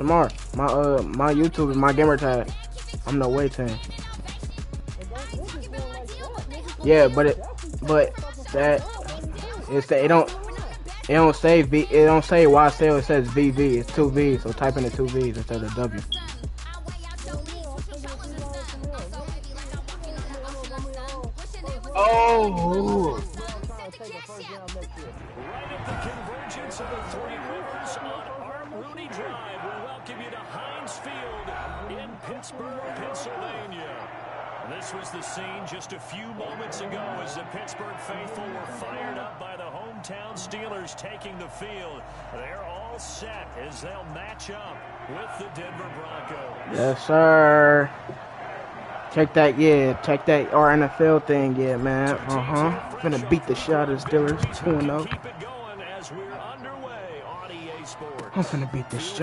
Tomorrow, my YouTube is my gamer tag. I'm no way team. Yeah, but that it don't say V. It don't say YSL. It says VV. It's two V's. So type in the two V's instead of W. Oh. Right at the convergence of the three rivers on Art Rooney Drive, we welcome you to Heinz Field in Pittsburgh, Pennsylvania. This was the scene just a few moments ago as the Pittsburgh faithful were fired up by the hometown Steelers taking the field. They're all set as they'll match up with the Denver Broncos. Yes, sir. Check that, yeah. Check that Rnfl thing, yeah, man. Gonna beat the shit out of the Steelers. 2-0. Keep it going as we're underway on EA Sports. I'm finna beat the shit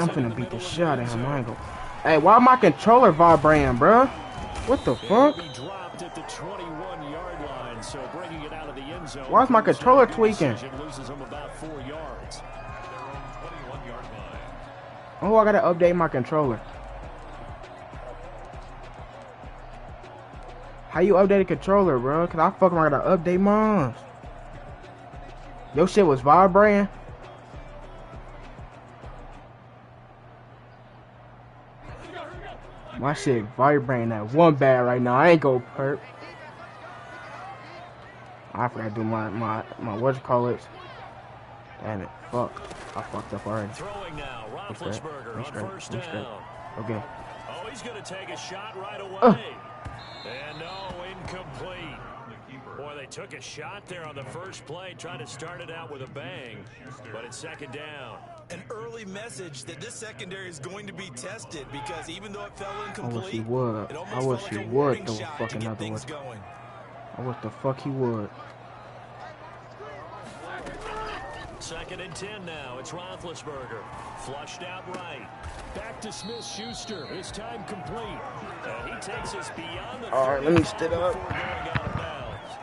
out of him. I ain't gonna. Hey, why my controller vibrating, bro? What the fuck? Dropped at the 21-yard line, so bringing it out of the end zone. Why is my controller tweaking? Loses him about 4 yards. Oh, I gotta update my controller. How you update a controller, bro? Cause I fucking gotta update mine. Your shit was vibrating. My shit vibrating at one bad right now. I ain't go perp. I forgot to do my whatchamacallit. Damn it. Fuck. I fucked up already. Throwing now. Rnfl on first down. Okay. Oh, he's gonna take a shot right away. And no, incomplete. Boy, they took a shot there on the first play, trying to start it out with a bang, but it's second down. An early message that this secondary is going to be tested because even though it fell incomplete, I wish he would. I wish he would throw a fucking another one. I wish the fuck he would. Second and 10 now. It's Roethlisberger. Flushed out right. Back to Smith-Schuster. His time complete. And he takes us beyond the... All right, let me stand up.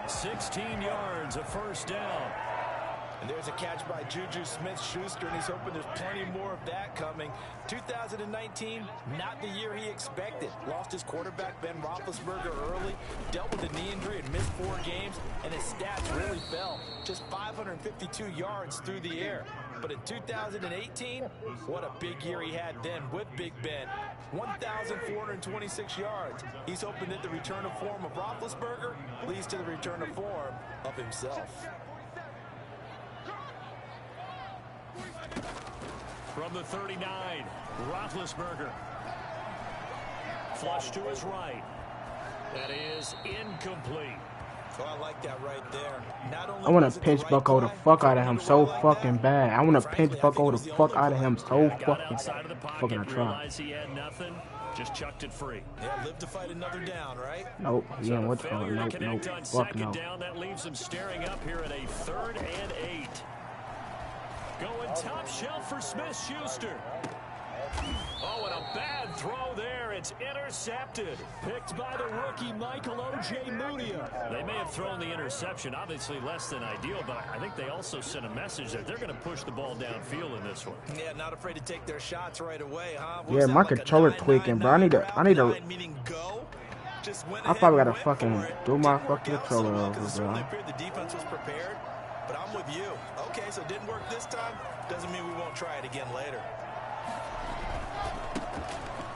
16 yards, a first down. And there's a catch by Juju Smith-Schuster, and he's hoping there's plenty more of that coming. 2019, not the year he expected. Lost his quarterback, Ben Roethlisberger, early. Dealt with a knee injury and missed 4 games, and his stats really fell. Just 552 yards through the air. But in 2018, what a big year he had then with Big Ben. 1,426 yards. He's hoping that the return of form of Roethlisberger leads to the return of form of himself. From the 39, Roethlisberger. Flush to his right. That is incomplete. Oh, I like that right there. Not only I want to pinch Bucko the fuck out of him so fucking bad. I want to pinch Bucko the fuck out of him so fucking I try. He had nothing. Just chucked it free. Yeah, live to fight another down, right? Nope. Yeah, what's going on? Nope. Fuck no. Down, that leaves him staring up here at a 3rd and 8. Going top shelf for Smith-Schuster. Oh, and a bad throw there. It's intercepted. Picked by the rookie, Michael O.J. Mudia. They may have thrown the interception, obviously less than ideal, but I think they also sent a message that they're going to push the ball downfield in this one. Yeah, not afraid to take their shots right away, huh? Yeah, my controller tweaking, bro. I need to. I probably gotta fucking do my fucking controller over, bro. The defense was prepared, but I'm with you. Okay, so it didn't work this time. Doesn't mean we won't try it again later.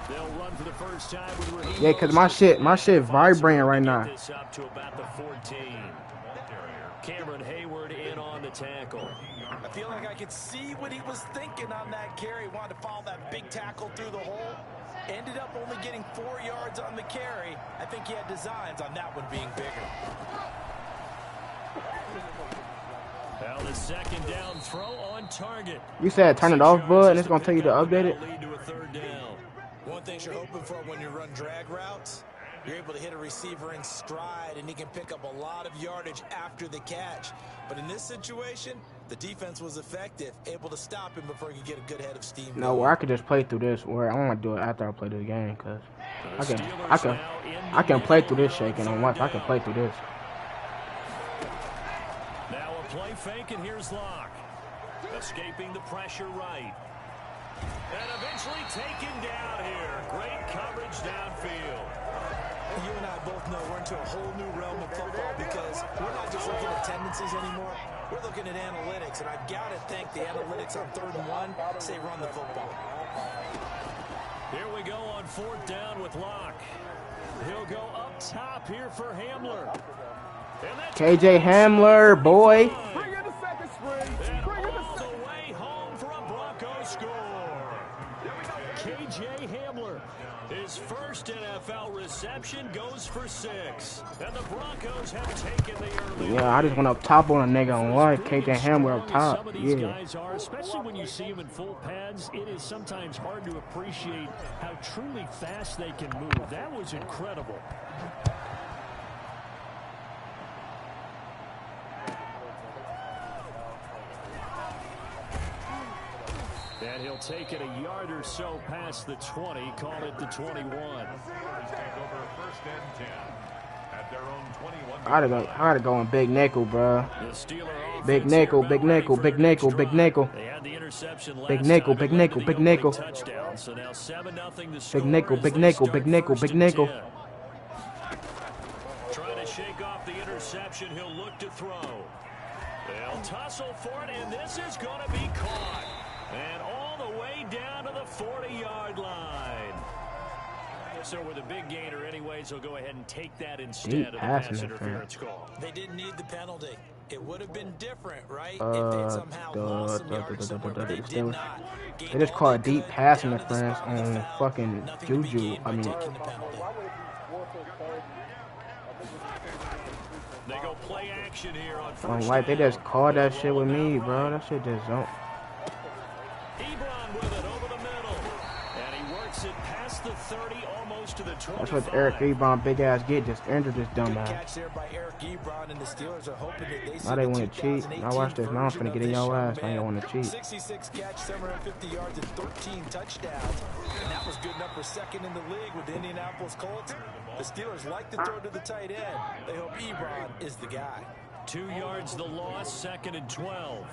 They'll run for the first time with yeah, cause my shit vibrating right now. This up to about the 14. Cameron Hayward in on the tackle. I feel like I could see what he was thinking on that carry. Wanted to follow that big tackle through the hole. Ended up only getting 4 yards on the carry. I think he had designs on that one being bigger. Well, the second down throw on target. You said turn it off, bud, and it's gonna tell you to update it. Lead to a 3rd down. One thing you're hoping for when you run drag routes, you're able to hit a receiver in stride, and he can pick up a lot of yardage after the catch. But in this situation, the defense was effective, able to stop him before he could get a good head of steam. No, where I could just play through this. Where I want to do it after I play this game, cause I can play through this shaking on once. I can play through this. Now a play fake, and here's Locke. Escaping the pressure right. And eventually taken down here. Great coverage downfield. You and I both know we're into a whole new realm of football because we're not just looking at tendencies anymore. We're looking at analytics, and I've got to think the analytics on 3rd and 1 say run the football. Here we go on 4th down with Locke. He'll go up top here for Hamler. KJ Hamler, boy. Bring in the second string. And all the way home for a Broncos score. KJ Hamler. His first NFL reception goes for 6. And the Broncos have taken the early. Yeah, I just went up top on a nigga on life. KJ Hamler up top. Some of these Yeah. guys are, especially when you see them in full pads, it is sometimes hard to appreciate how truly fast they can move. That was incredible. And he'll take it a yard or so past the 20, call it the 21. I gotta go on big nickel, bro. Big nickel, big nickel, big nickel, big nickel. Big nickel, big nickel, big nickel. Big nickel, big nickel, big nickel, big nickel. Trying to shake off the interception, he'll look to throw. They'll tussle for it, and this is going to be caught. And all the way down to the 40-yard line. So with a big gainer anyways, they'll go ahead and take that instead of the pass interference call. They didn't need the penalty. It would have been different, right? If they somehow lost some yards somewhere, but they did not. They just called a deep pass interference on fucking Juju. I mean, they go play action here on first like they down. just called that shit with me, bro. That shit just don't. Ebron with it over the middle. And he works it past the 30, almost to the 25. That's what Eric Ebron big ass get. Just injured this dumb Good ass. catch there by Eric Ebron, and the Steelers are hoping that they see Now they the want to cheat. 2018 Now watch this. Now I'm version finna of get in this your young ass. Now you man. want to cheat. 66 catch, 750 yards, and 13 touchdowns. And that was good enough for second in the league with the Indianapolis Colts. The Steelers like to throw to the tight end. They hope Ebron is the guy. 2 yards the loss, 2nd and 12.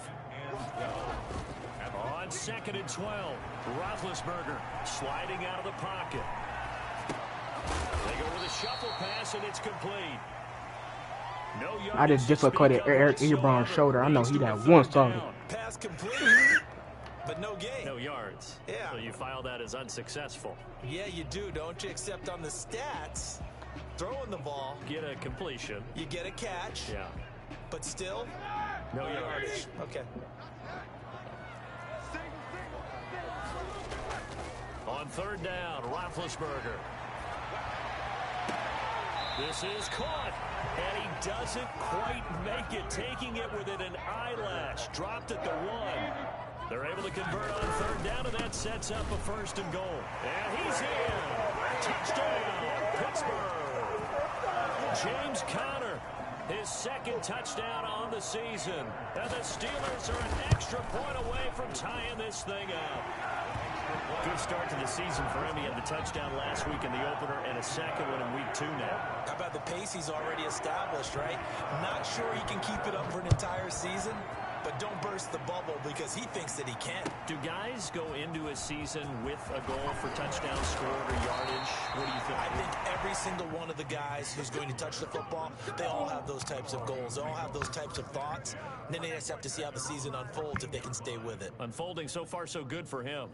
On 2nd and 12, Roethlisberger sliding out of the pocket. They go with a shuffle pass, and it's complete. No yards. I just dislocated Eric Ebron's shoulder. I know he that one solid. Pass complete, but no gain. No yards. Yeah. So you file that as unsuccessful. Yeah, you do, don't you? Except on the stats, throwing the ball, Get a completion. you get a catch, Yeah. but still, No yards. okay. On 3rd down, Roethlisberger. This is caught, and he doesn't quite make it, taking it within an eyelash. Dropped at the 1. They're able to convert on 3rd down, and that sets up a 1st and goal. And he's in. Touchdown, Pittsburgh. James Conner, his 2nd touchdown on the season. And the Steelers are an extra point away from tying this thing up. Good start to the season for him. He had the touchdown last week in the opener and a 2nd one in week 2 now. How about the pace he's already established, right? Not sure he can keep it up for an entire season, but don't burst the bubble because he thinks that he can. Do guys go into a season with a goal for touchdown scored or yardage? What do you think? I think every single one of the guys who's going to touch the football, they all have those types of goals. They all have those types of thoughts. And then they just have to see how the season unfolds if they can stay with it. Unfolding so far so good for him.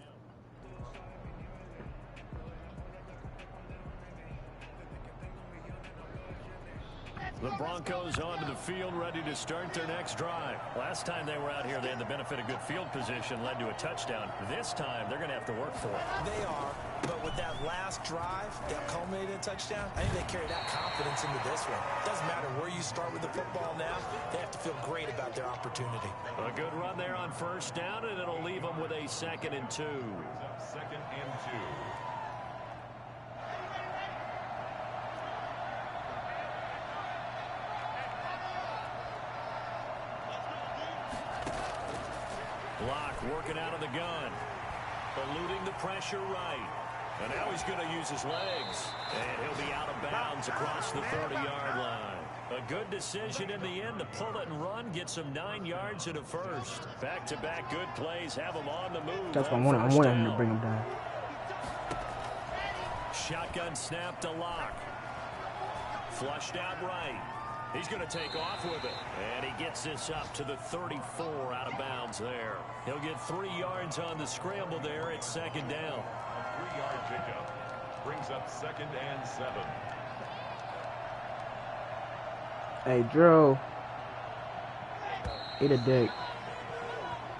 The Broncos onto the field, ready to start their next drive. Last time they were out here, they had the benefit of good field position, led to a touchdown. This time, they're going to have to work for it. They are, but with that last drive that culminated in a touchdown, I think they carry that confidence into this one. Doesn't matter where you start with the football now, they have to feel great about their opportunity. A good run there on 1st down, and it'll leave them with a 2nd and 2. 2nd and 2. Locke working out of the gun. Eluding the pressure right. And now he's going to use his legs. And he'll be out of bounds across the 30-yard line. A good decision in the end to pull it and run, get some 9 yards and a first. Back-to-back good plays have him on the move. That's what I wanted. I wanted him to bring him down. Shotgun snap to Locke. Flushed out right. He's going to take off with it. And he gets this up to the 34 out of bounds there. He'll get 3 yards on the scramble there at second down. A 3-yard pickup brings up 2nd and 7. Hey, Drew. Eat a dick.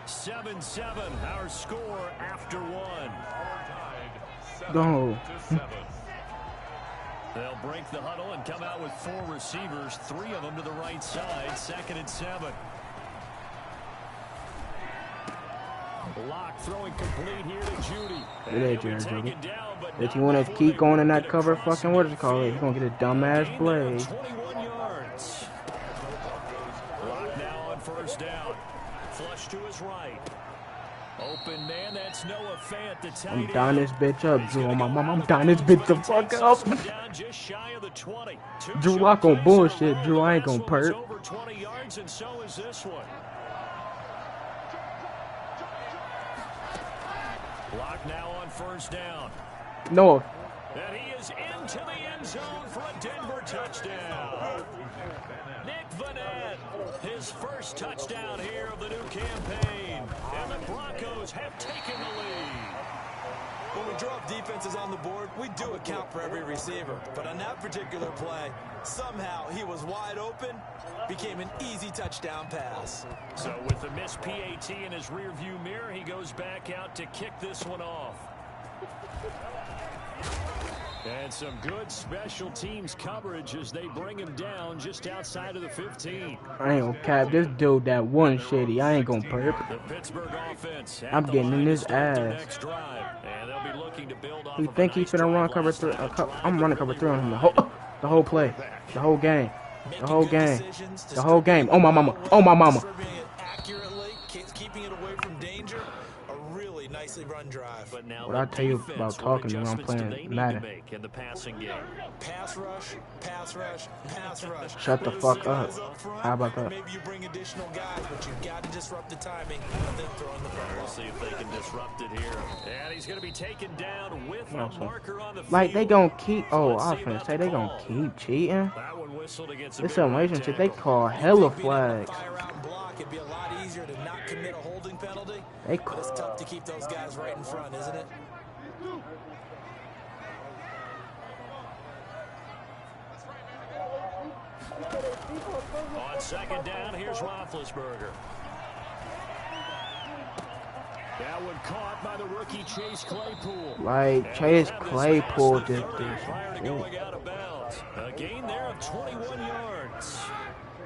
7-7, our score after one. Go. They'll break the huddle and come out with 4 receivers, 3 of them to the right side, 2nd and 7. Locke throwing complete here to Judy. If you want to keep going in that cover, fucking what is it called? You're going to get a dumbass blade. 21 yards. Locke now on first down. Flush to his right. Open man, that's Noah Fant, the tight end. I'm dying this bitch up, Drew. On my mom, I'm dying this bitch the fuck up. Down just shy of the 20. Drew Lock on bullshit. Drew, I ain't gonna perk. Over 20 yards, and so is this one. Lock now on first down. No. And he is into the end zone for a Denver touchdown. Nick Vanette, his first touchdown here of the new campaign. And the Broncos have taken the lead. When we drop defenses on the board, we do account for every receiver. But on that particular play, somehow he was wide open, became an easy touchdown pass. So with the missed PAT in his rearview mirror, he goes back out to kick this one off. And some good special teams coverage as they bring him down just outside of the 15. I ain't gonna cap this dude that one shitty. I ain't gonna perp. The Pittsburgh offense I'm getting in his ass. And they'll be looking to build off You think he's finna run cover 3? I'm running cover 3 on him the whole play, the whole game, the whole game, the whole game. Oh my mama, oh my mama. Accurately, keeping it away from danger. A really nicely run drive. But now what I tell you about talking when I'm playing Madden. In the passing game. Pass rush, pass rush, pass rush. Shut the fuck up. How about that? Maybe you bring additional guys, but you've got to disrupt the timing of them throwing the ball. We'll see if they can disrupt it here. And he's going to be taken down with a marker on the field. Like they gonna keep. Oh, I was finna say they gonna keep cheating. That one whistled against This relationship they call hella flags. Fire out and block. It'd be a lot easier to not commit a holding penalty. They But it's tough to keep those guys right in front, isn't it? On second down, here's Roethlisberger. That one caught by the rookie Chase Claypool. Like Chase Claypool did Prior to this. going out of bounds. A gain there of 21 yards.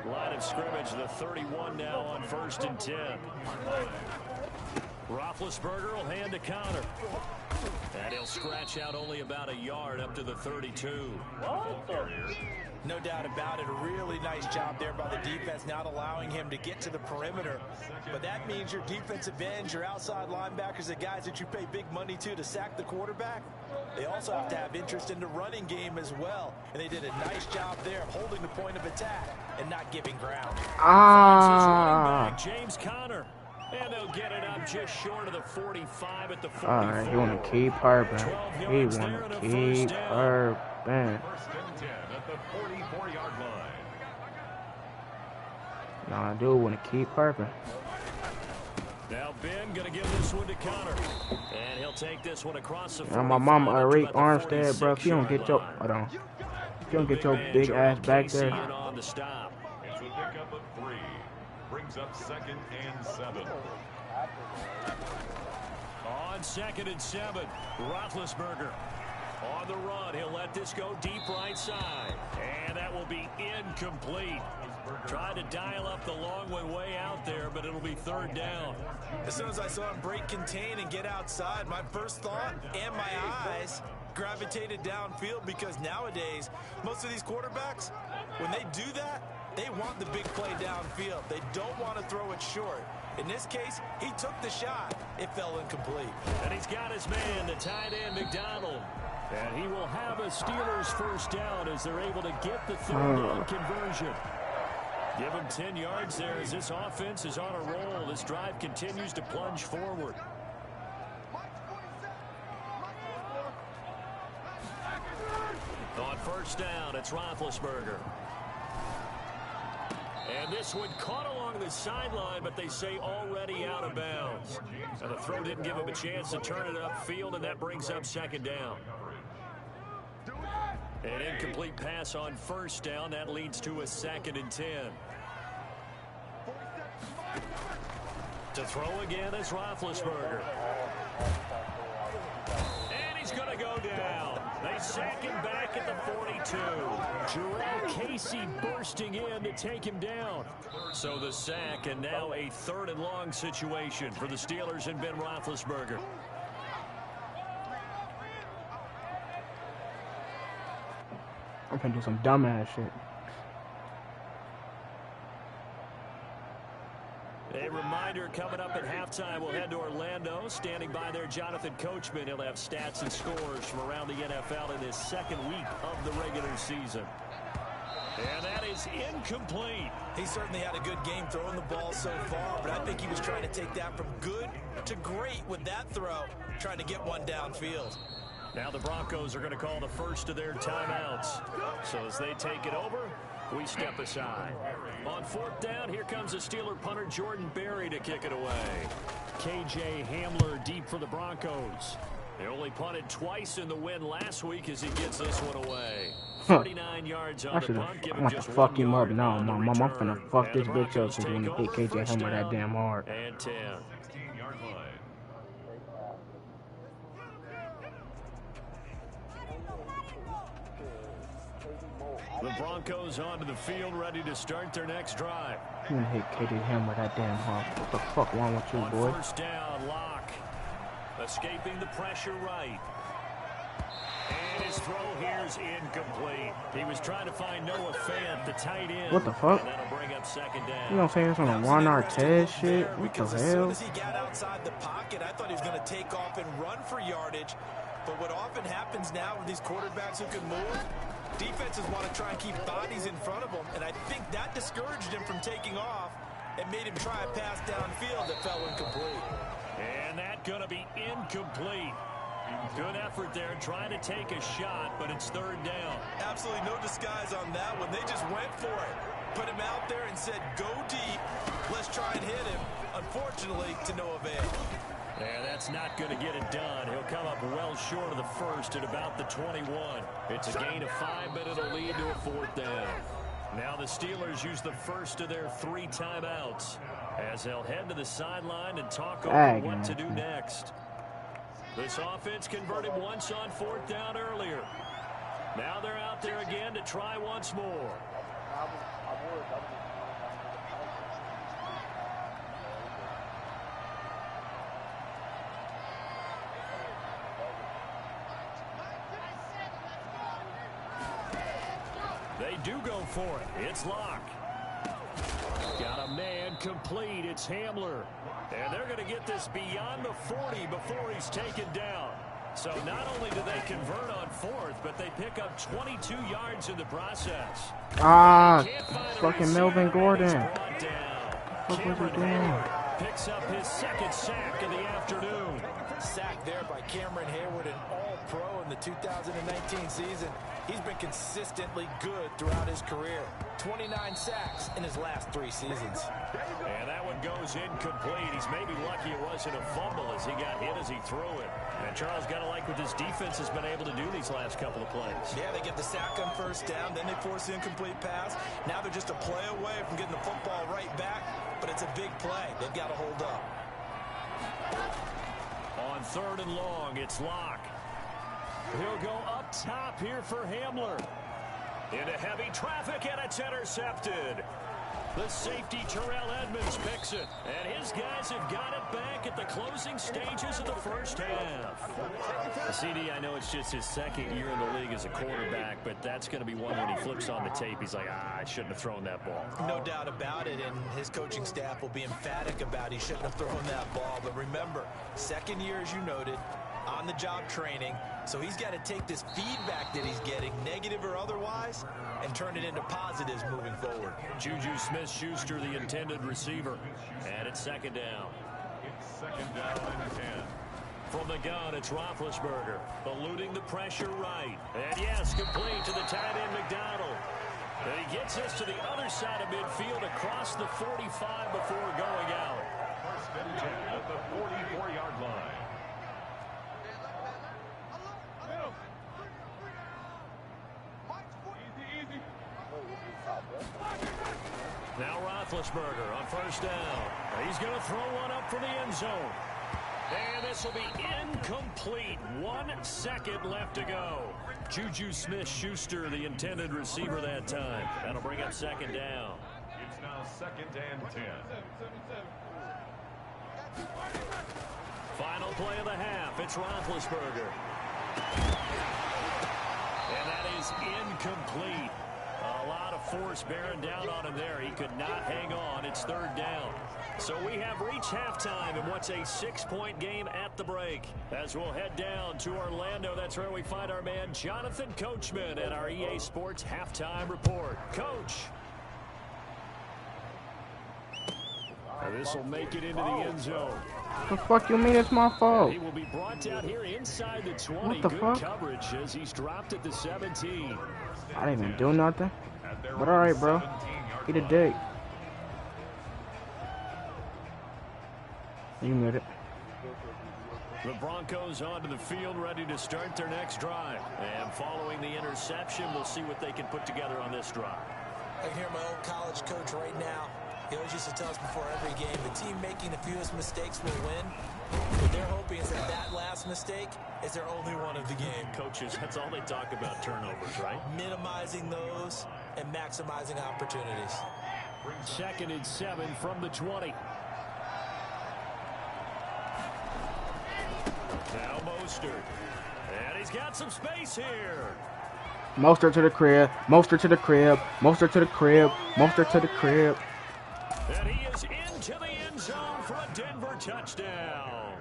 Line of scrimmage, the 31 now on 1st and 10. Roethlisberger will hand to Connor. And he'll scratch out only about a yard up to the 32. No doubt about it. A really nice job there by the defense, not allowing him to get to the perimeter. But that means your defensive ends, your outside linebackers, the guys that you pay big money to sack the quarterback, they also have to have interest in the running game as well. And they did a nice job there of holding the point of attack and not giving ground. James Conner. And they'll get it up just short of the 45 at the 44. Alright, you wanna keep Herbert. He wanna keep Herbert. 1st and 10 at the 44-yard line. No, I do wanna keep Herbert. Now Ben gonna give this one to Connor. And he'll take this one across the 45. My mama Arik Armstead, bro. If you don't get your if you don't get your big ass back there. On the stop. It's a pickup of 3. Brings up 2nd and 7. On 2nd and 7, Roethlisberger on the run. He'll let this go deep right side. And that will be incomplete. Tried to dial up the long way out there, but it'll be 3rd down. As soon as I saw him break contain and get outside, my first thought and my eyes gravitated downfield, because nowadays, most of these quarterbacks, when they do that, they want the big play downfield. They don't want to throw it short. In this case, he took the shot. It fell incomplete. And he's got his man, the tight end, McDonald. And he will have a Steelers first down as they're able to get the third down conversion. Give him 10 yards there as this offense is on a roll. This drive continues to plunge forward. On first down, it's Roethlisberger. And this one caught along the sideline, but they say already out of bounds. And the throw didn't give him a chance to turn it upfield, and that brings up second down. An incomplete pass on first down. That leads to a 2nd and 10. To throw again is Roethlisberger. And he's going to go down. They sack him back at the 42. Jarrell Casey bursting in to take him down. So the sack, and now a 3rd and long situation for the Steelers and Ben Roethlisberger. I'm gonna do some dumbass shit. A reminder, coming up at halftime, we'll head to Orlando. Standing by there, Jonathan Coachman. He'll have stats and scores from around the NFL in his 2nd week of the regular season. And that is incomplete. He certainly had a good game throwing the ball so far, but I think he was trying to take that from good to great with that throw, trying to get one downfield. Now the Broncos are going to call the first of their timeouts. So as they take it over, we step aside. On 4th down, here comes the Steeler punter Jordan Berry to kick it away. KJ Hamler deep for the Broncos. They only punted twice in the win last week as he gets this one away. 39 yards on the punt. I want to fuck him up now. I'm finna fuck this bitch up because when you hit KJ Hamler that damn hard. And 10. The Broncos onto the field, ready to start their next drive. I'm gonna hit KJ Hamler that damn hard. What the fuck wrong with you, boy? On first down, Locke. Escaping the pressure right. And his throw here is incomplete. He was trying to find Noah Fant, the tight end. What the fuck? And that'll bring up second down. You know what I'm saying? It's on a Ron Artest shit. What the hell? As soon as he got outside the pocket, I thought he was going to take off and run for yardage. But what often happens now with these quarterbacks who can move, defenses want to try and keep bodies in front of them, and I think that discouraged him from taking off and made him try a pass downfield that fell incomplete. And that going to be incomplete. Good effort there trying to take a shot, but it's 3rd down. Absolutely no disguise on that one. They just went for it. Put him out there and said, go deep. Let's try and hit him. Unfortunately, to no avail. Yeah, that's not going to get it done. He'll come up well short of the first at about the 21. It's a gain of 5, but it'll lead to a 4th down. Now the Steelers use the first of their 3 timeouts as they'll head to the sideline and talk over what to do next. This offense converted once on 4th down earlier. Now they're out there again to try once more. They do go for it. It's Locke. Got a man complete. It's Hamler. And they're going to get this beyond the 40 before he's taken down. So not only do they convert on 4th, but they pick up 22 yards in the process. Fucking Melvin Gordon. What was he doing? Picks up his 2nd sack of the afternoon. Sack there by Cameron Hayward, an all-pro in the 2019 season. He's been consistently good throughout his career. 29 sacks in his last 3 seasons. And that one goes incomplete. He's maybe lucky it wasn't a fumble as he got hit as he threw it. And Charles, got to like what this defense has been able to do these last couple of plays. Yeah, they get the sack on first down, then they force the incomplete pass. Now they're just a play away from getting the football right back, but it's a big play. They've got to hold up. On 3rd and long, it's Locke. He'll go up top here for Hamler. Into heavy traffic, and it's intercepted. The safety, Terrell Edmonds, picks it. And his guys have got it back at the closing stages of the first half. CD, I know it's just his 2nd year in the league as a quarterback, but that's going to be one when he flips on the tape. He's like, I shouldn't have thrown that ball. No doubt about it, and his coaching staff will be emphatic about he shouldn't have thrown that ball. But remember, 2nd year, as you noted, on-the-job training, so he's got to take this feedback that he's getting, negative or otherwise, and turn it into positives moving forward. Juju Smith-Schuster, the intended receiver. And it's second down. It's second down and 10. From the gun, it's Roethlisberger, eluding the pressure right. And yes, complete to the tight end McDonald. And he gets us to the other side of midfield across the 45 before going out. First and 10 at the 44-yard line. Now Roethlisberger on first down. He's going to throw one up for the end zone. And this will be incomplete. 1 second left to go. Juju Smith-Schuster, the intended receiver that time. That'll bring up second down. It's now second and 10. Final play of the half. It's Roethlisberger. And that is incomplete. A lot of force bearing down on him there. He could not hang on. It's third down. So we have reached halftime in what's a 6-point game at the break. As we'll head down to Orlando, that's where we find our man Jonathan Coachman at our EA Sports Halftime Report. Coach. This will make it into the end zone. The fuck you mean it's my fault? He will be brought down here inside the 20. What the Good fuck? coverage as he's dropped at the 17. I didn't even do nothing. But alright, bro. Eat a dick. You made it. The Broncos onto the field, ready to start their next drive. And following the interception, we'll see what they can put together on this drive. I can hear my old college coach right now. He always used to tell us before every game, the team making the fewest mistakes will win. What they're hoping is that last mistake is their only one of the game. Coaches, that's all they talk about, turnovers, right? Minimizing those and maximizing opportunities. Second and 7 from the 20. Now Mostert. And he's got some space here. Mostert to the crib. Mostert to the crib. Mostert to the crib. Mostert to the crib. And he is into the end zone for a Denver touchdown.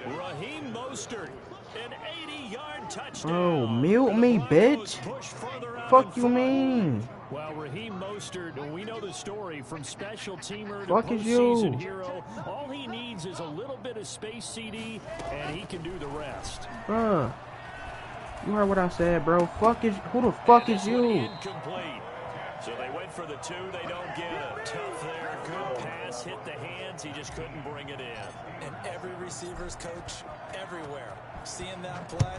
Raheem Mostert, an 80-yard touchdown. Bro, mute me, bitch. Fuck you mean? Well, Raheem Mostert, we know the story from special teamer to Fuck is postseason you? hero. All he needs is a little bit of space, CD, and he can do the rest. Bruh. You heard what I said, bro. Fuck is who the fuck is you? Incomplete. So they went for the 2. They don't get it. Tough there. Good pass. Hit the hands. He just couldn't bring it in. And every receiver's coach everywhere. Seeing that play.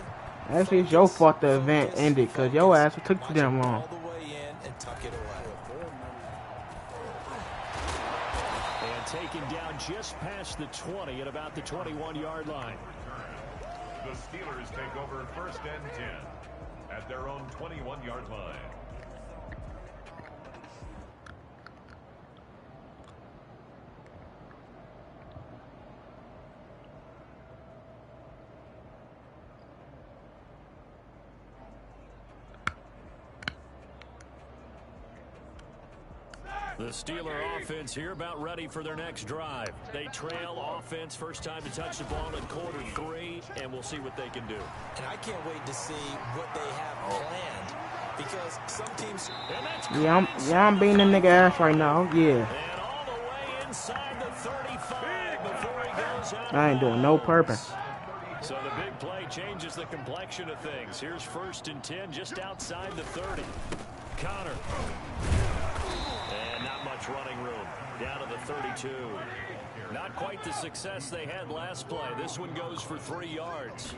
Actually, it's your fault the event ended, because your ass took too damn long. All the way in and tuck it away. And taken down just past the 20 at about the 21-yard line. The Steelers take over first and 10 at their own 21-yard line. The Steeler offense here about ready for their next drive. They trail offense, first time to touch the ball in quarter 3, and we'll see what they can do. And I can't wait to see what they have planned. Because some teams... Yeah, I'm beating the nigga ass right now. Yeah. And all the way inside the 35 before he goes out. I ain't doing no purpose. So the big play changes the complexion of things. Here's first and 10 just outside the 30. Connor. And not much running room. Down to the 32. Not quite the success they had last play. This one goes for 3 yards.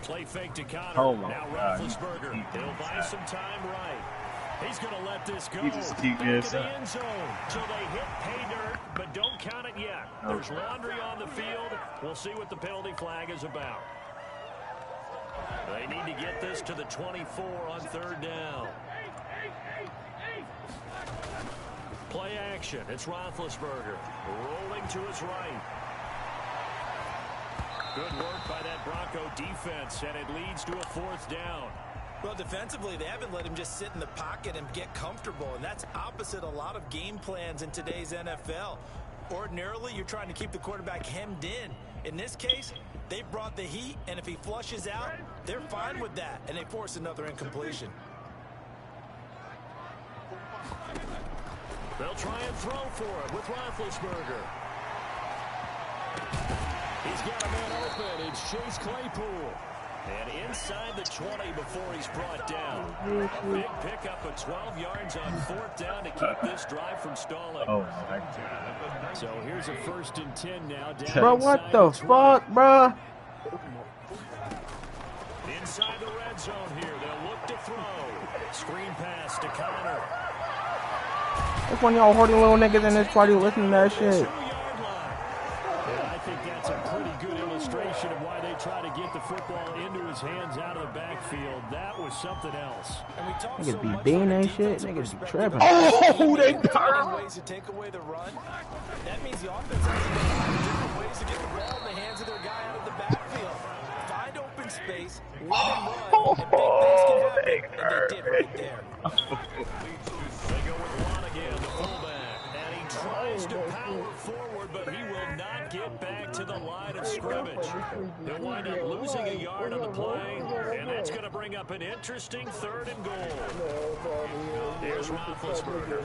Play fake to Connor. Oh my now God. Roethlisberger. He'll buy some time right. He's going to let this go. He just keep Back this to the up. end zone. So they hit pay dirt, but don't count it yet. There's laundry on the field. We'll see what the penalty flag is about. They need to get this to the 24 on third down. Play action. It's Roethlisberger rolling to his right. Good work by that Bronco defense, and it leads to a fourth down. Well, defensively, they haven't let him just sit in the pocket and get comfortable, and that's opposite a lot of game plans in today's NFL. Ordinarily, you're trying to keep the quarterback hemmed in. In this case, They brought the heat, and if he flushes out, they're fine with that, and they force another incompletion. They'll try and throw for it with Roethlisberger. He's got a man open. It's Chase Claypool. And inside the 20 before he's brought down. Big pickup of 12 yards on 4th down to keep this drive from stalling. Oh, my God. So here's a 1st and 10 now. Down bro, what the fuck, bro? Inside the red zone here. They'll look to throw. Screen pass to Connor. That's one of y'all horny little niggas in this party listening to that shit. I think that's a pretty good illustration of why they try to get the football into his hands out of the backfield. That was something else. Niggas be being that shit. Niggas be tripping. Oh, they got ways to take away the run. That means the offense has to find different ways to get the ball in the hands of their guy out of the backfield. Find open space, let him run, and big things can happen. And they did right there. They go with Juan again, the fullback. And he tries to power forward, but he will not get back to the line of scrimmage. He'll wind up losing a yard on the play, and that's going to bring up an interesting 3rd and goal. Here's Roethlisberger.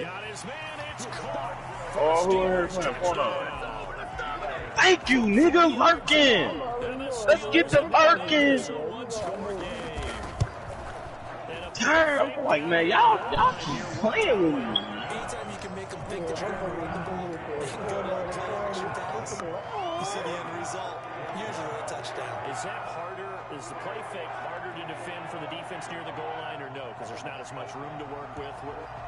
Got his man, it's caught. Thank you, nigga, Larkin. Let's get to Larkin. I'm like, man, y'all keep playing with me. Anytime you can make them think that you're going to run the ball, they can go to a play action pass. You see the end result, usually a touchdown. Is that harder? Is the play fake harder to defend for the defense near the goal line or no? Because there's not as much room to work with.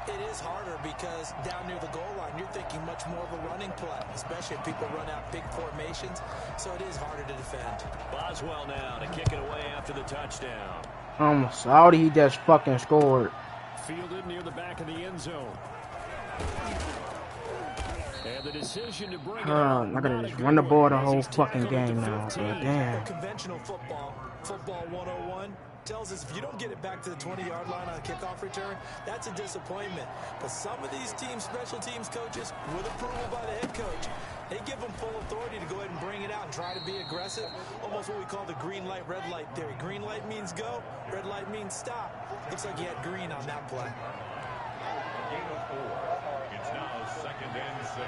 It is harder because down near the goal line, you're thinking much more of a running play, especially if people run out big formations. So it is harder to defend. Boswell now to kick it away after the touchdown. Saudi, he just fucking scored. Fielded near the back of the end zone. And the decision to bring I gotta just run the ball the whole fucking game now, but damn. Conventional football 101, tells us if you don't get it back to the 20-yard line on a kickoff return, that's a disappointment. But some of these teams, special teams coaches, with approval by the head coach, they give them full authority to go ahead and bring it out and try to be aggressive. Almost what we call the green light, red light theory. Green light means go, red light means stop. Looks like he had green on that play. Game of 4. It's now 2nd and 6.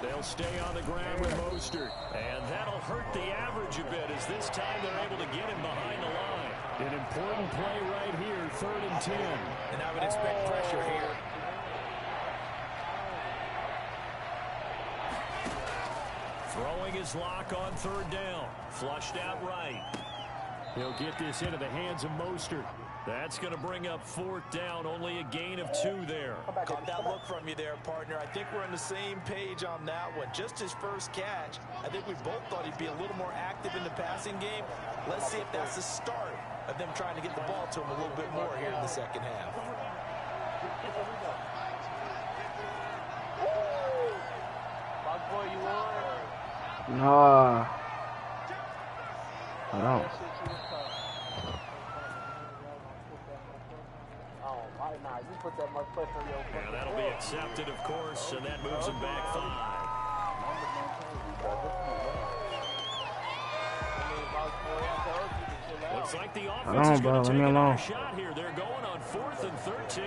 They'll stay on the ground with Mostert. And that'll hurt the average a bit as this time they're able to get him behind the line. An important play right here, 3rd and 10. And I would expect pressure here. Throwing his lock on 3rd down. Flushed out right. He'll get this into the hands of Mostert. That's going to bring up 4th down. Only a gain of 2 there. Caught that look from you there, partner. I think we're on the same page on that one. Just his first catch. I think we both thought he'd be a little more active in the passing game. Let's see if that's the start of them trying to get the ball to him a little bit more here in the second half. Nah. Hold on. Yeah, that'll be accepted, of course, and that moves him back 5. Looks like the offense is going to take another shot here. They're going on 4th and 13.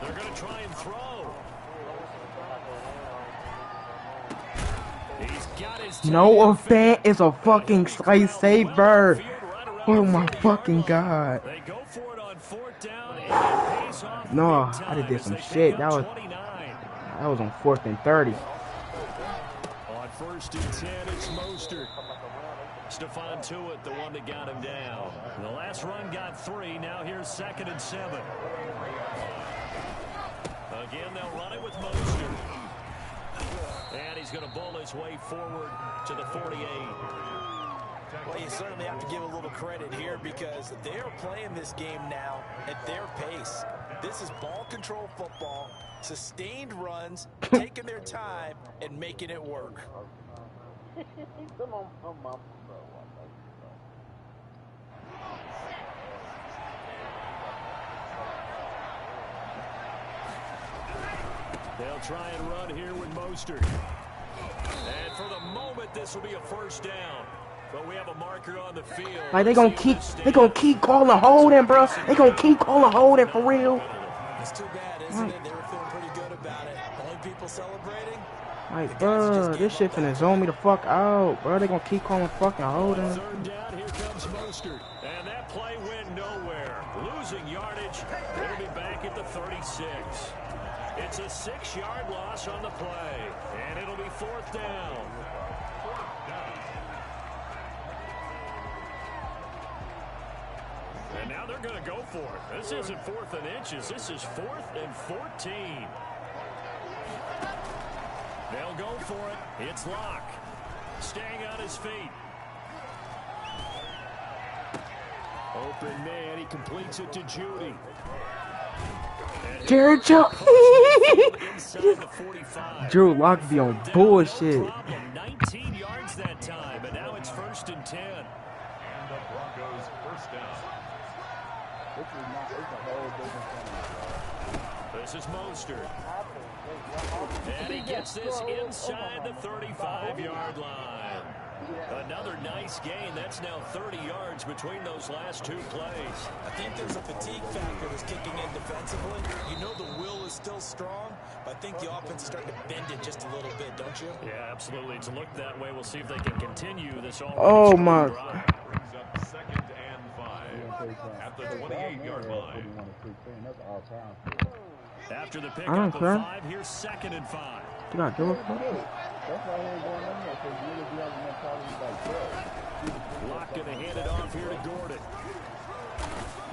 They're going to try and throw. He's got his Noah Fant is a fucking slice saver. Oh my fucking god. They go for it on 4th down and it pays off. No, I did some shit. That was on 4th and 30. On 1st and 10, it's Mostert. Stephon Tuitt, the one that got him down. The last run got 3. Now here's 2nd and 7. Again, they'll run it with Mostert. And he's going to bowl his way forward to the 48. Well, you certainly have to give a little credit here because they're playing this game now at their pace. This is ball control football, sustained runs, taking their time, and making it work. They'll try and run here with Mostert. And for the moment, this will be a first down. But we have a marker on the field. Like they gonna keep calling holding, bro. They gonna keep calling holding for real. It's too bad, isn't it? They were feeling pretty good about it. Only people celebrating. Like, bro, this shit finna zone me the fuck out, bro. They gonna keep calling fucking holding. Third down, here comes Mostert. And that play went nowhere. Losing yardage. It'll be back at the 36. It's a 6-yard loss on the play. And it'll be fourth down. And now they're going to go for it. This isn't 4th and inches. This is 4th and 14. They'll go for it. It's Locke. Staying on his feet. Open man. He completes it to Judy. Jared Jones. Drew Lock be on bullshit. 19 yards that time, but now it's 1st and 10. And the Broncos first down. This is Mostert. And he gets this inside the 35-yard line. Another nice gain. That's now 30 yards between those last 2 plays. I think there's a fatigue factor that's kicking in defensively. You know the will is still strong, but I think the offense is starting to bend it just a little bit, don't you? Yeah, absolutely. It's looked that way. We'll see if they can continue this all. Oh my. Brings up 2nd and 5 at the 28-yard line. After the pickup of 5, here's 2nd and 5. You gotta do it. Locke gonna hand it off here to Gordon.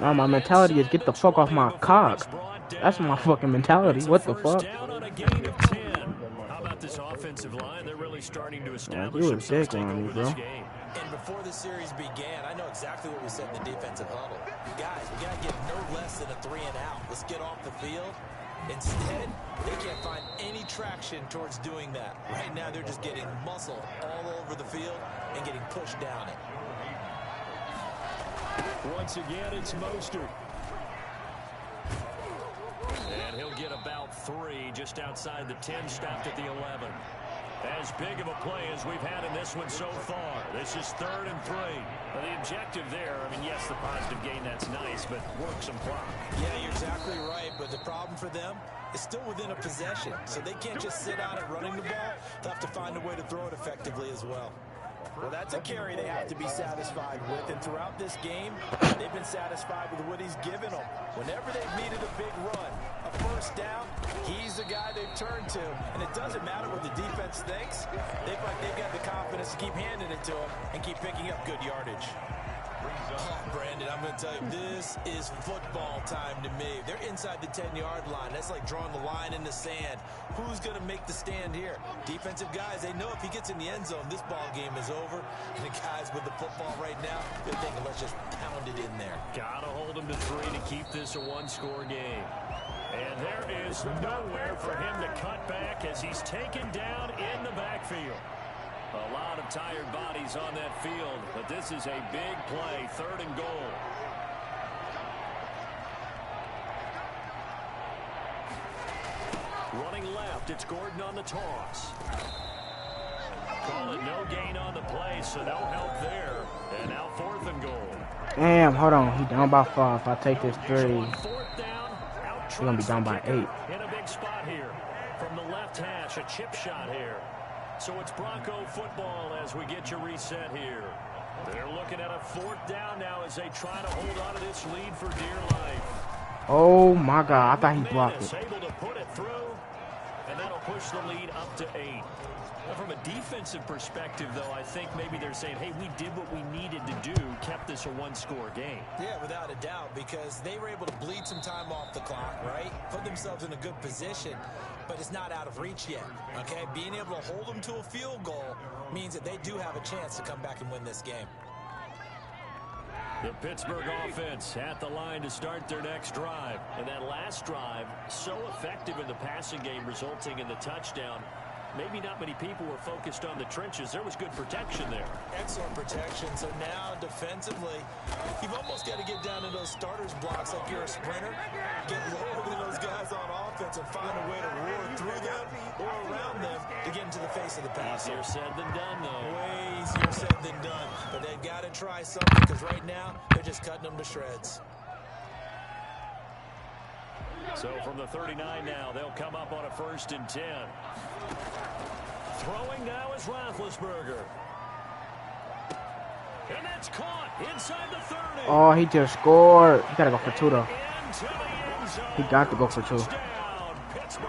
No, my mentality is get the fuck off my cock. That's my fucking mentality. What the fuck? Down on a gain of 10. How about this offensive line? They're really starting to establish you a themselves dick on me, bro. this game. And before the series began, I know exactly what we said in the defensive huddle. Guys, we got to get no less than a 3 and out. Let's get off the field. Instead, they can't find any traction towards doing that. Right now, they're just getting muscle all over the field and getting pushed down it. Once again, it's Mostert. And he'll get about 3 just outside the 10, stopped at the 11. As big of a play as we've had in this one so far. This is 3rd and 3. Well, the objective there, I mean, yes, the positive gain, that's nice, but work some clock. Yeah, you're exactly right, but the problem for them is still within a possession, so they can't just sit on it running the ball. They'll have to find a way to throw it effectively as well. Well, that's a carry they have to be satisfied with, and throughout this game, they've been satisfied with what he's given them. Whenever they've needed a big run, a first down, he's the guy they've turned to, and it doesn't matter what the defense thinks. They feel like they've got the confidence to keep handing it to him and keep picking up good yardage. Oh, Brandon, I'm going to tell you, this is football time to me. They're inside the 10-yard line. That's like drawing the line in the sand. Who's going to make the stand here? Defensive guys, they know if he gets in the end zone, this ball game is over. And the guys with the football right now, they're thinking, let's just pound it in there. Got to hold him to 3 to keep this a 1-score game. And there is nowhere for him to cut back as he's taken down in the backfield. A lot of tired bodies on that field, but this is a big play, 3rd and goal. Running left, it's Gordon on the toss. Call it no gain on the play, so no help there. And now 4th and goal. Damn, hold on. He down by 5. If I take this 3, we're gonna be down by 8. In a big spot here. From the left hash, a chip shot here. So it's Bronco football as we get you reset here. They're looking at a 4th down now as they try to hold on to this lead for dear life. Oh my God, I thought he blocked it. Able to put it through, and that'll push the lead up to 8. Well, from a defensive perspective, though, I think maybe they're saying, hey, we did what we needed to do, kept this a 1-score game. Yeah, without a doubt, because they were able to bleed some time off the clock, right? Put themselves in a good position, but it's not out of reach yet, okay? Being able to hold them to a field goal means that they do have a chance to come back and win this game. The Pittsburgh offense at the line to start their next drive. And that last drive, so effective in the passing game, resulting in the touchdown. maybe not many people were focused on the trenches. There was good protection there. Excellent protection. So now defensively, you've almost got to get down to those starters blocks like you're a sprinter. Get lower than those guys on offense and find a way to roar through them or around them to get into the face of the pass. Easier said than done, though. Way easier said than done. But they've got to try something because right now they're just cutting them to shreds. So from the 39 now, they'll come up on a 1st and 10. Throwing now is Roethlisberger. And that's caught inside the 30. Oh, he just scored. He got to go for 2, though. Into the end zone. He got to go for 2. Touchdown, Pittsburgh.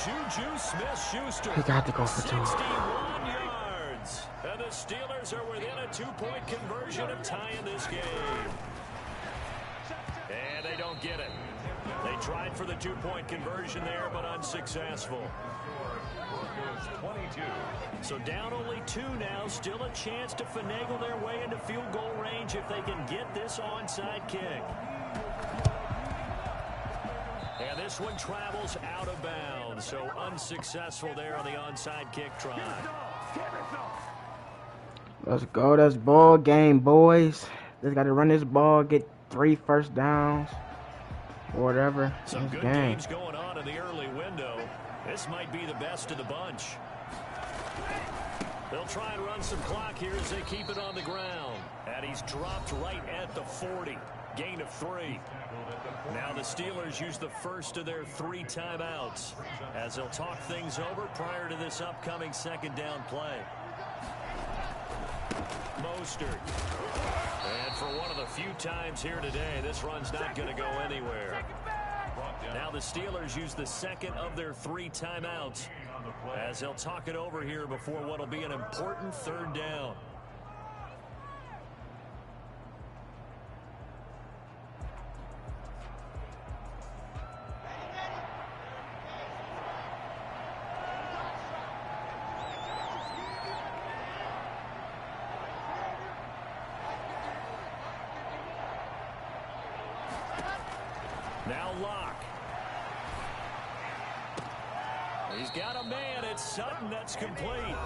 Juju Smith-Schuster. He got to go for 2. 61 yards. And the Steelers are within a 2-point conversion of tying this game. And they don't get it. They tried for the 2-point conversion there, but unsuccessful. 22. So down only 2 now. Still a chance to finagle their way into field goal range if they can get this onside kick. And this one travels out of bounds. So unsuccessful there on the onside kick try. Let's go. That's ball game, boys. Just got to run this ball, get 3 first downs, or whatever. Some good games going on in the early window. This might be the best of the bunch. They'll try and run some clock here as they keep it on the ground. And he's dropped right at the 40. Gain of 3. Now the Steelers use the first of their 3 timeouts as they'll talk things over prior to this upcoming 2nd down play. Mostert. And for one of the few times here today, this run's not going to go anywhere. Now the Steelers use the 2nd of their 3 timeouts as they'll talk it over here before what will be an important 3rd down. Now Locke. He's got a man. It's Sutton. That's complete.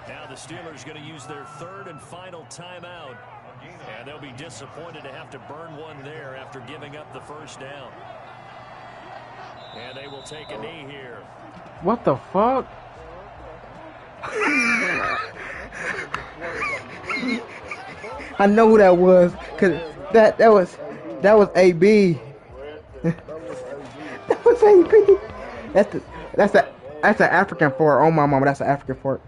Now the Steelers going to use their 3rd and final timeout. And they'll be disappointed to have to burn one there after giving up the 1st down. And they will take a knee here. What the fuck? I know who that was, cause that was AB. That was AB. That's an African fort. Oh my mama, that's an African fort.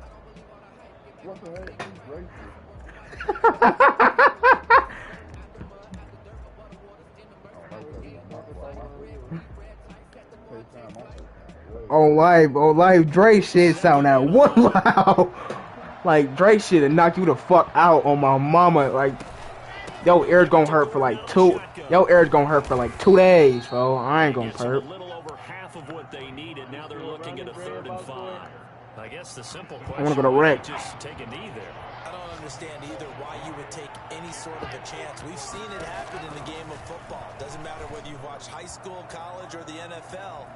on live, Dre shit sound out one loud. Like Dre shit and knock you the fuck out on my mama. Like yo ears gonna hurt for like 2 days, bro. I ain't gonna hurt. A little over half of what they needed. Now they're looking at a 3rd and 5. I guess the simple question, I'm gonna go to Rick. Just take a knee there. I don't understand either why you would take any sort of a chance. We've seen it happen in the game of football. Doesn't matter whether you've watched high school, college, or the NFL.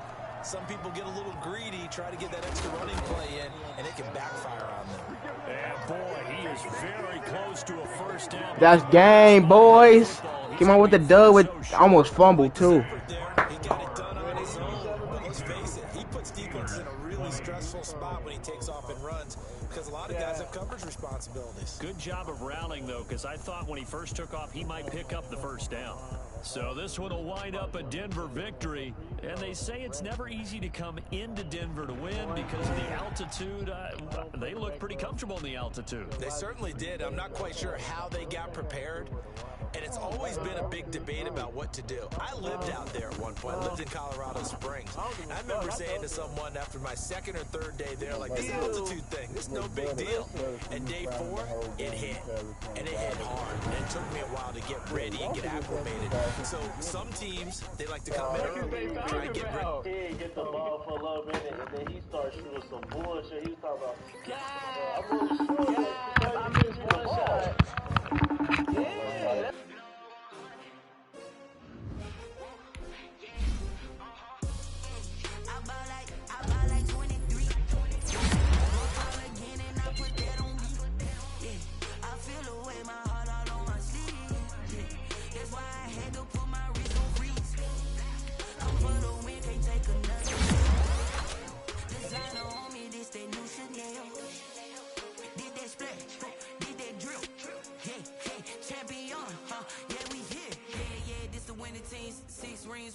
Some people get a little greedy, try to get that extra running play in, and it can backfire on them. And boy, he is very close to a 1st down. That's game, boys. Came on with the dub with almost fumbled too. He got it done on his own, but let's face it, he puts defenses in a really stressful spot when he takes off and runs because a lot of guys have coverage responsibilities. Good job of rallying, though, because I thought when he first took off, he might pick up the 1st down. So this one will wind up a Denver victory. And they say it's never easy to come into Denver to win because of the altitude. They look pretty comfortable in the altitude. They certainly did. I'm not quite sure how they got prepared. And it's always been a big debate about what to do. I lived out there at one point. I lived in Colorado Springs. And I remember saying to someone after my 2nd or 3rd day there, like, this altitude thing, this is no big deal. And day 4, it hit. And it hit hard. And it took me a while to get ready and get acclimated. So some teams, they like to come in early, try and get ready. He didn't get the ball for a little minute, and then he started shooting some bullshit. He was talking about, I missed one shot. Yeah. I ball like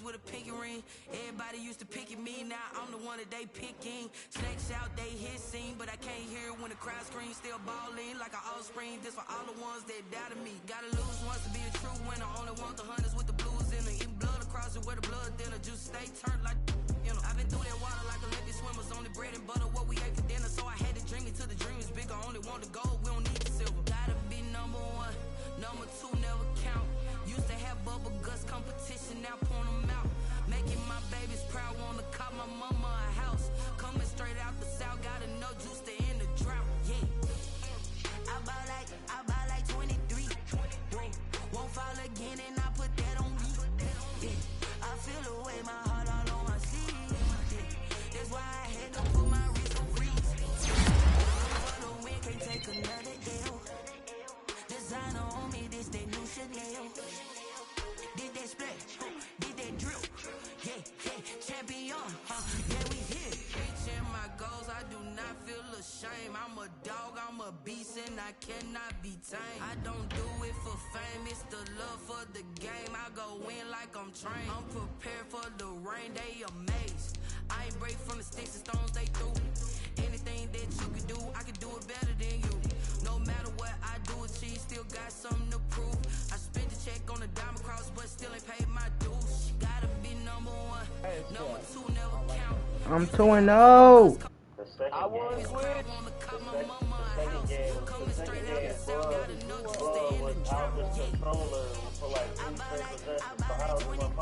niggas with a pinky ring. Everybody used to pick at me, now I'm the one that they picking. Snakes out, they hit scene, but I can't hear when the crowd screams. Still balling like an offspring. This for all the ones that doubted me. Gotta lose once to be a true winner. Only want the hunters with the blues in it. Eating blood across it where the blood dinner. Juice stay turned like, you know. I've been through that water like Olympic swimmers. Only bread and butter, what we ate for dinner. So I had to dream it till the dream is bigger. Only want the gold, we don't need the silver. Gotta be number one, number two never count. Used to have bubble guts competition, now point them out. Making my babies proud, wanna call my mama a house. Coming straight out the south, gotta know juice to end the drought. Yeah, I bought like 23. Won't fall again and I put that on me. Yeah, I feel the way, my heart all on my sleeve. Yeah, that's why I had to put my wrist on freeze. For the win, can't take another L. Designer on me, this that new Chanel. Did that splash, did that drill. Yeah, champion, yeah, we here. Reaching my goals, I do not feel ashamed. I'm a dog, I'm a beast, and I cannot be tamed. I don't do it for fame, it's the love for the game. I go in like I'm trained. I'm prepared for the rain, they amazed. I ain't break from the sticks and stones they threw. Anything that you can do, I can do it better than you. No matter what I do, achieve, still got something to prove. I spent the check on the diamond cross, but still ain't paid my dues. Gotta be number one, number two never count. I'm 2-0. The second game. The second game, Bud was out this controller for like 3 straight possessions. So how was he gonna come